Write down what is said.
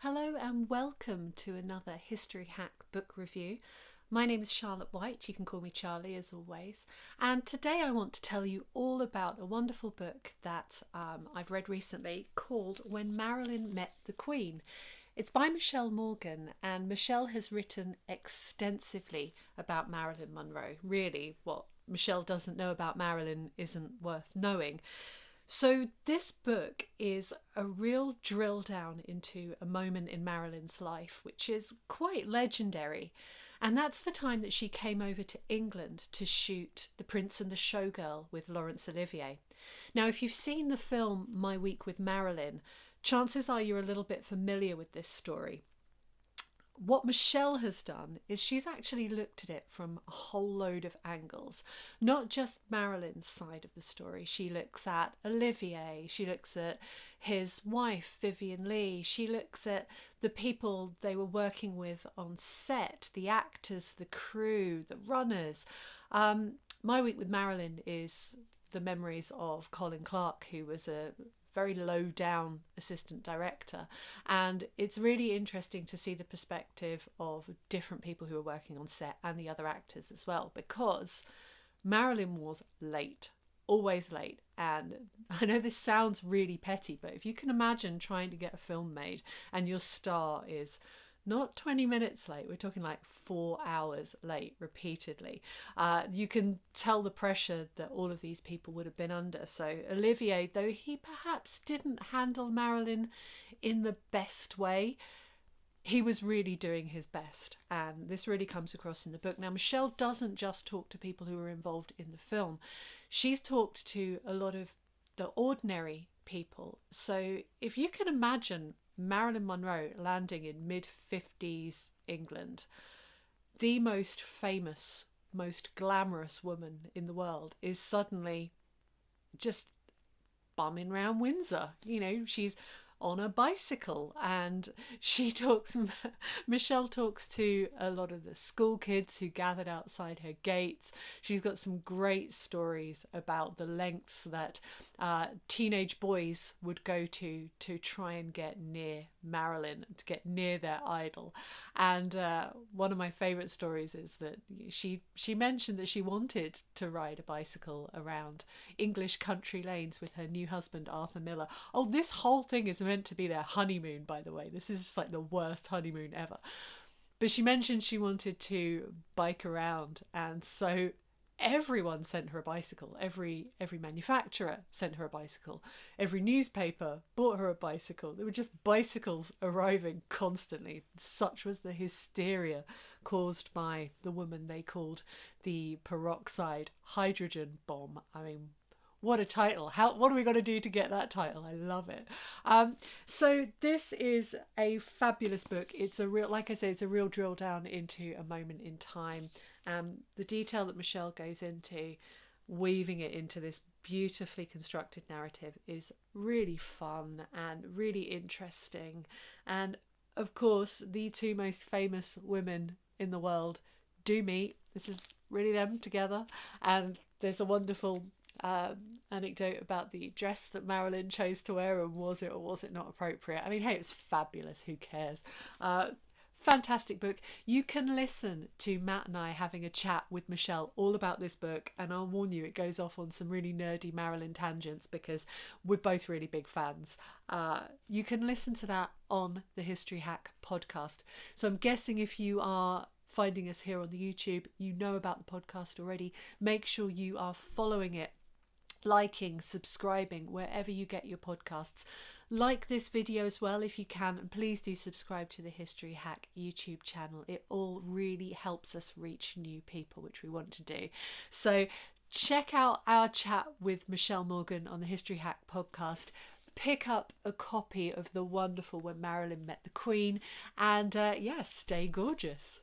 Hello and welcome to another History Hack book review. My name is Charlotte White, you can call me Charlie as always, and today I want to tell you all about a wonderful book that I've read recently called When Marilyn Met the Queen. It's by Michelle Morgan, and Michelle has written extensively about Marilyn Monroe. Really, what Michelle doesn't know about Marilyn isn't worth knowing. So this book is a real drill down into a moment in Marilyn's life, which is quite legendary. And that's the time that she came over to England to shoot The Prince and the Showgirl with Laurence Olivier. Now, if you've seen the film My Week with Marilyn, chances are you're a little bit familiar with this story. What Michelle has done is she's actually looked at it from a whole load of angles, not just Marilyn's side of the story. She looks at Olivier, she looks at his wife Vivian Leigh, she looks at the people they were working with on set, the actors, the crew, the runners. My Week with Marilyn is the memories of Colin Clark, who was a very low down assistant director, and it's really interesting to see the perspective of different people who are working on set and the other actors as well, because Marilyn was late, always late. And I know this sounds really petty, but if you can imagine trying to get a film made and your star is not 20 minutes late, we're talking like 4 hours late repeatedly. You can tell the pressure that all of these people would have been under. So Olivier, though he perhaps didn't handle Marilyn in the best way, he was really doing his best, and this really comes across in the book. Now, Michelle doesn't just talk to people who were involved in the film. She's talked to a lot of the ordinary people. So if you can imagine Marilyn Monroe landing in mid-50s England, the most famous, most glamorous woman in the world is suddenly just bumming around Windsor. You know, she's on a bicycle, and Michelle talks to a lot of the school kids who gathered outside her gates. She's got some great stories about the lengths that teenage boys would go to try and get near Marilyn, to get near their idol. And one of my favourite stories is that she mentioned that she wanted to ride a bicycle around English country lanes with her new husband Arthur Miller. Oh, this whole thing is meant to be their honeymoon, by the way. This is just like the worst honeymoon ever. But she mentioned she wanted to bike around, and so everyone sent her a bicycle. Every manufacturer sent her a bicycle. Every newspaper bought her a bicycle. There were just bicycles arriving constantly. Such was the hysteria caused by the woman they called the peroxide hydrogen bomb. I mean, what a title. What are we going to do to get that title? I love it. So this is a fabulous book. It's a real, like I say, it's a real drill down into a moment in time. The detail that Michelle goes into, weaving it into this beautifully constructed narrative, is really fun and really interesting. And of course, the two most famous women in the world do meet. This is really them together. And there's a wonderful anecdote about the dress that Marilyn chose to wear, and was it or was it not appropriate. I mean, hey, it's fabulous, who cares. Fantastic book. You can listen to Matt and I having a chat with Michelle all about this book, and I'll warn you, it goes off on some really nerdy Marilyn tangents because we're both really big fans. You can listen to that on the History Hack podcast. So I'm guessing if you are finding us here on the YouTube, you know about the podcast already. Make sure you are following it, liking, subscribing wherever you get your podcasts. Like this video as well if you can, and please do subscribe to the History Hack YouTube channel. It all really helps us reach new people, which we want to do. So check out our chat with Michelle Morgan on the History Hack podcast. Pick up a copy of the wonderful When Marilyn Met the Queen, and stay gorgeous.